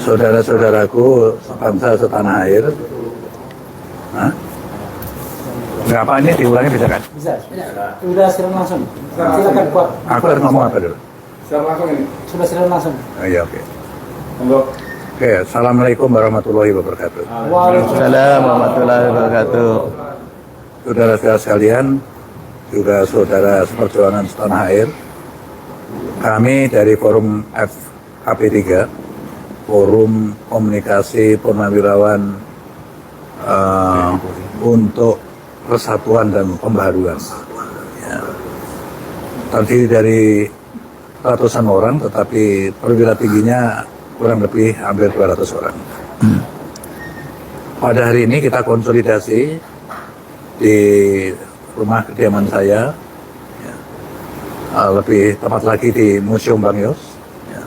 saudara-saudaraku sebangsa setanah air. Hah? Nggak apa, ini diulangi bisa kan? Bisa. Sudah silakan langsung. Silakan Pak. Aku harus ngomong apa dulu? Silakan langsung ini. Sudah silakan langsung. Oh, iya, oke. Monggo. Oke, assalamualaikum warahmatullahi wabarakatuh. Waalaikumsalam warahmatullahi wabarakatuh. Saudara-saudara sekalian, juga saudara seperjuangan setanah air. Kami dari Forum FKP3, Forum Komunikasi Purnawirawan untuk Persatuan dan Pembaharuan. Ya. Terdiri dari ratusan orang, tetapi perwira tingginya kurang lebih hampir 200 orang. Pada hari ini kita konsolidasi di rumah kediaman saya, ya. Lebih tepat lagi di Museum Bang Yos, ya.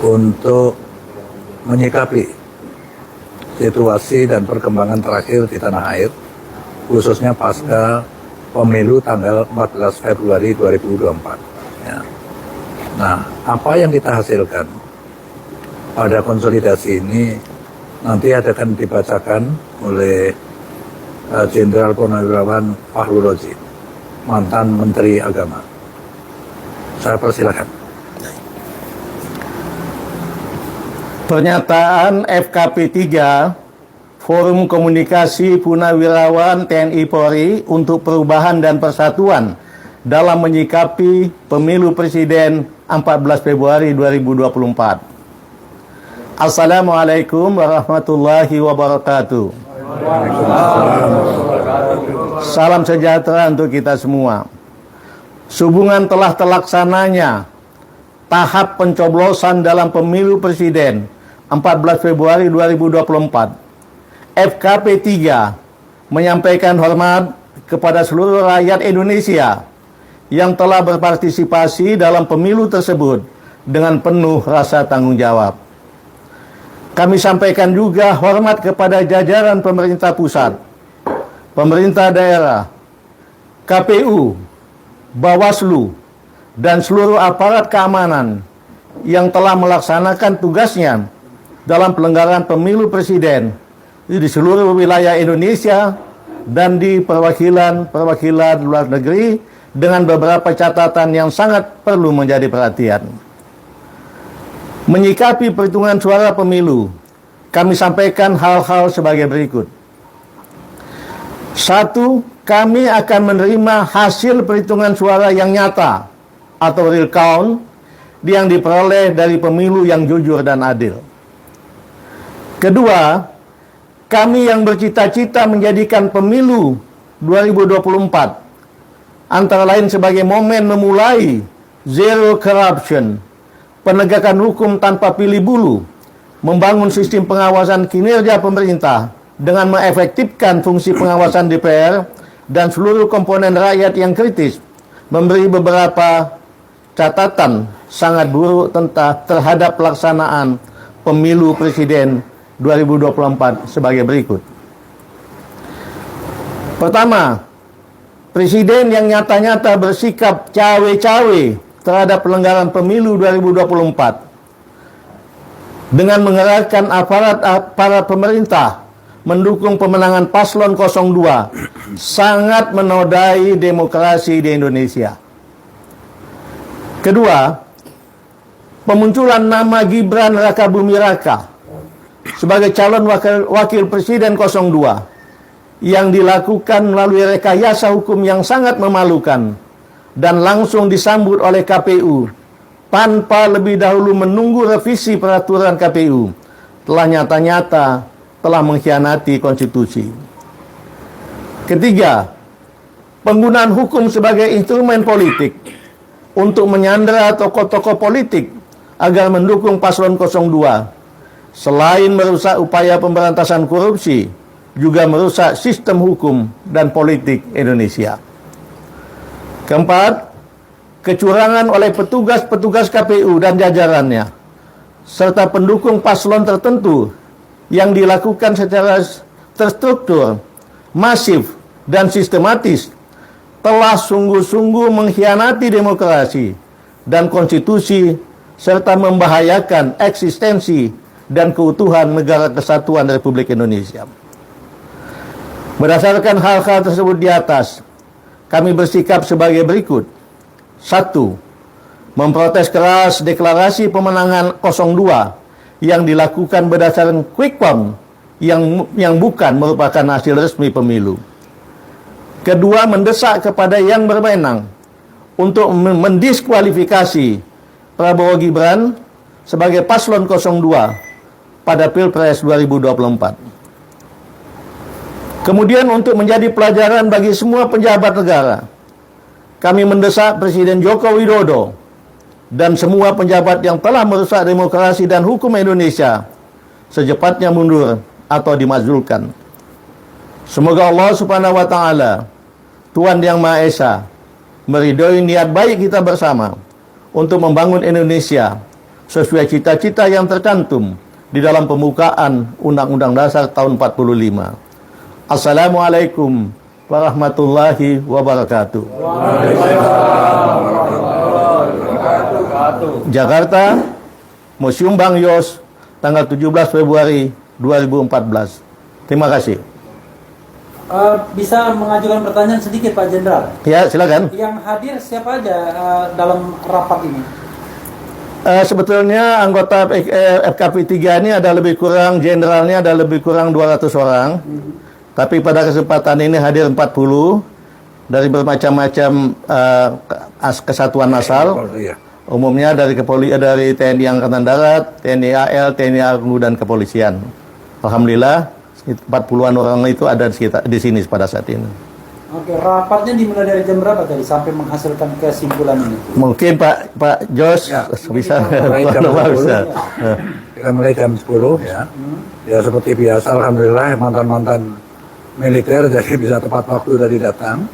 Untuk menyikapi situasi dan perkembangan terakhir di tanah air, khususnya pasca pemilu tanggal 14 Februari 2024. Ya. Nah, apa yang kita hasilkan pada konsolidasi ini nanti akan dibacakan oleh Jenderal Purnawirawan Fahru Rozi, mantan Menteri Agama. Saya persilakan. Pernyataan FKP 3 Forum Komunikasi Purnawirawan TNI Polri untuk Perubahan dan Persatuan dalam menyikapi Pemilu Presiden 14 Februari 2024. Assalamualaikum warahmatullahi wabarakatuh. Salam sejahtera untuk kita semua. Sehubungan telah terlaksananya tahap pencoblosan dalam Pemilu Presiden 14 Februari 2024, FKP 3 menyampaikan hormat kepada seluruh rakyat Indonesia yang telah berpartisipasi dalam pemilu tersebut dengan penuh rasa tanggung jawab. Kami sampaikan juga hormat kepada jajaran pemerintah pusat, pemerintah daerah, KPU, Bawaslu, dan seluruh aparat keamanan yang telah melaksanakan tugasnya dalam pelanggaran pemilu presiden di seluruh wilayah Indonesia dan di perwakilan luar negeri dengan beberapa catatan yang sangat perlu menjadi perhatian. Menyikapi perhitungan suara pemilu, kami sampaikan hal-hal sebagai berikut. 1. Kami akan menerima hasil perhitungan suara yang nyata atau real count yang diperoleh dari pemilu yang jujur dan adil. Kedua, kami yang bercita-cita menjadikan pemilu 2024 antara lain sebagai momen memulai zero corruption, penegakan hukum tanpa pilih bulu, membangun sistem pengawasan kinerja pemerintah dengan mengefektifkan fungsi pengawasan DPR dan seluruh komponen rakyat yang kritis, memberi beberapa catatan sangat buruk terhadap pelaksanaan pemilu presiden 2024 sebagai berikut. Pertama, presiden yang nyata-nyata bersikap cawe-cawe terhadap pelanggaran pemilu 2024 dengan mengerahkan aparat pemerintah mendukung pemenangan paslon 02 sangat menodai demokrasi di Indonesia. Kedua, pemunculan nama Gibran Rakabuming Raka sebagai calon wakil presiden 02 yang dilakukan melalui rekayasa hukum yang sangat memalukan dan langsung disambut oleh KPU tanpa lebih dahulu menunggu revisi peraturan KPU telah nyata-nyata telah mengkhianati konstitusi. Ketiga, penggunaan hukum sebagai instrumen politik untuk menyandera tokoh-tokoh politik agar mendukung paslon 02 selain merusak upaya pemberantasan korupsi juga merusak sistem hukum dan politik Indonesia. Keempat, kecurangan oleh petugas-petugas KPU dan jajarannya serta pendukung paslon tertentu yang dilakukan secara terstruktur, masif, dan sistematis telah sungguh-sungguh mengkhianati demokrasi dan konstitusi serta membahayakan eksistensi dan keutuhan negara kesatuan Republik Indonesia. Berdasarkan hal-hal tersebut di atas, kami bersikap sebagai berikut. 1. Memprotes keras deklarasi pemenangan 02 yang dilakukan berdasarkan quick count yang bukan merupakan hasil resmi pemilu. Kedua, mendesak kepada yang berwenang untuk mendiskualifikasi Prabowo Gibran sebagai paslon 02 pada Pilpres 2024. Kemudian untuk menjadi pelajaran bagi semua pejabat negara, kami mendesak Presiden Joko Widodo dan semua pejabat yang telah merusak demokrasi dan hukum Indonesia secepatnya mundur atau dimazulkan. Semoga Allah Subhanahu wa taala, Tuhan Yang Maha Esa, meridhoi niat baik kita bersama untuk membangun Indonesia sesuai cita-cita yang tercantum di dalam pembukaan Undang-Undang Dasar tahun 45. Assalamualaikum warahmatullahi wabarakatuh. Jakarta, Museum Bang Yos, tanggal 17 Februari 2014. Terima kasih. Bisa mengajukan pertanyaan sedikit Pak Jenderal? Ya, silakan. Yang hadir siapa aja dalam rapat ini? Sebetulnya anggota FKP 3 ini ada lebih kurang, jenderalnya ada lebih kurang 200 orang. Tapi pada kesempatan ini hadir 40 dari bermacam-macam kesatuan asal. Iya. Umumnya dari dari TNI Angkatan Darat, TNI AL, TNI AU dan kepolisian. Alhamdulillah 40-an orang itu ada di sini pada saat ini. Oke, rapatnya dimulai dari jam berapa tadi sampai menghasilkan kesimpulan ini? Mungkin Pak Jos Ya, bisa mulai jam 10. Kita mulai jam 10 ya. Ya seperti biasa, alhamdulillah mantan-mantan militer jadi bisa tepat waktu tadi datang.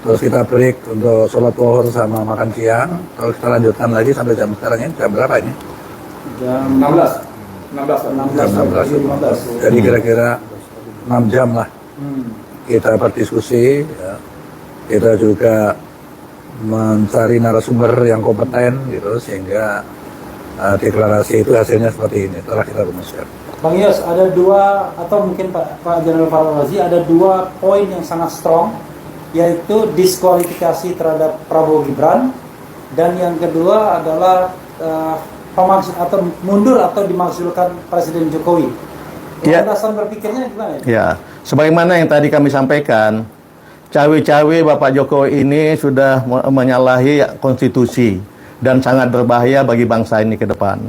Terus kita break untuk sholat zuhur sama makan siang. Terus kita lanjutkan lagi sampai jam sekarang ini. Jam berapa ini? Jam 16. 16. Jam 16. Jadi kira-kira 6 jam lah. Kita berdiskusi. Ya. Kita juga mencari narasumber yang kompeten gitu sehingga deklarasi itu hasilnya seperti ini. Telah kita rumuskan. Bang Yos, ada dua atau mungkin Pak Jenderal Farmazi ada dua poin yang sangat strong, yaitu diskualifikasi terhadap Prabowo Gibran, dan yang kedua adalah atau mundur atau dimaksudkan Presiden Jokowi. Ya. Landasan berpikirnya gimana? Ya, sebagaimana yang tadi kami sampaikan, cawe-cawe Bapak Jokowi ini sudah menyalahi konstitusi dan sangat berbahaya bagi bangsa ini ke depan.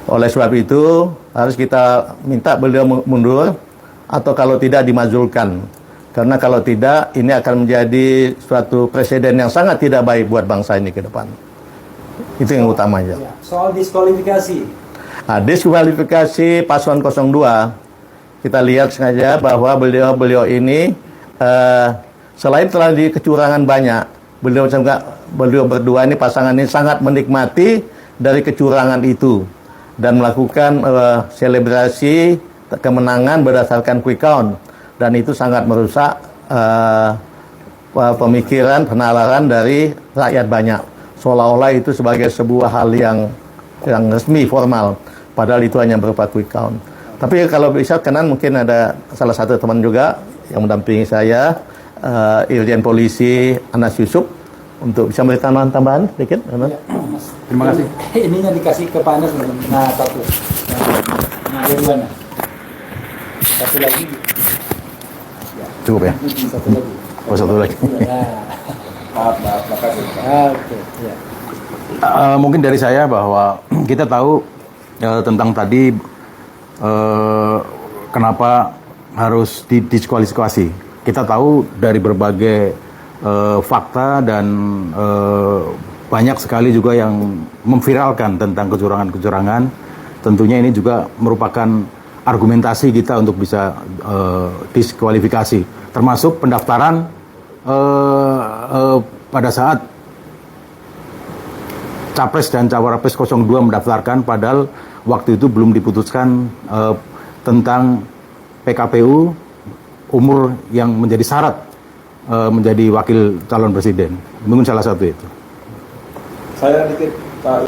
Oleh sebab itu, harus kita minta beliau mundur atau kalau tidak dimazulkan. Karena kalau tidak, ini akan menjadi suatu presiden yang sangat tidak baik buat bangsa ini ke depan. Itu yang utamanya. Ya, soal diskualifikasi. Nah, diskualifikasi paslon 02, kita lihat sengaja bahwa beliau ini selain telah di kecurangan banyak, beliau berdua ini pasangan ini sangat menikmati dari kecurangan itu dan melakukan selebrasi kemenangan berdasarkan quick count, dan itu sangat merusak pemikiran penalaran dari rakyat banyak, seolah-olah itu sebagai sebuah hal yang resmi formal, padahal itu hanya berupa quick count. Tapi kalau bisa kenan mungkin ada salah satu teman juga yang mendampingi saya, Irjen Polisi Anas Yusuf, untuk bisa memberikan tambahan sedikit. Ya, Terima kasih. Ininya dikasih ke Pak Anas. Nah, satu. Nah, yang mana? Satu lagi. Cukup ya? Satu lagi. Oh, satu lagi. Maaf, makasih. Oke, ya. Mungkin dari saya bahwa kita tahu tentang tadi kenapa harus didiskualifikasi. Kita tahu dari berbagai fakta dan banyak sekali juga yang memviralkan tentang kecurangan-kecurangan. Tentunya ini juga merupakan argumentasi kita untuk bisa diskualifikasi, termasuk pendaftaran pada saat Capres dan Cawapres 02 mendaftarkan, padahal waktu itu belum diputuskan tentang PKPU umur yang menjadi syarat menjadi wakil calon presiden. Mungkin salah satu itu. Saya dikit Pak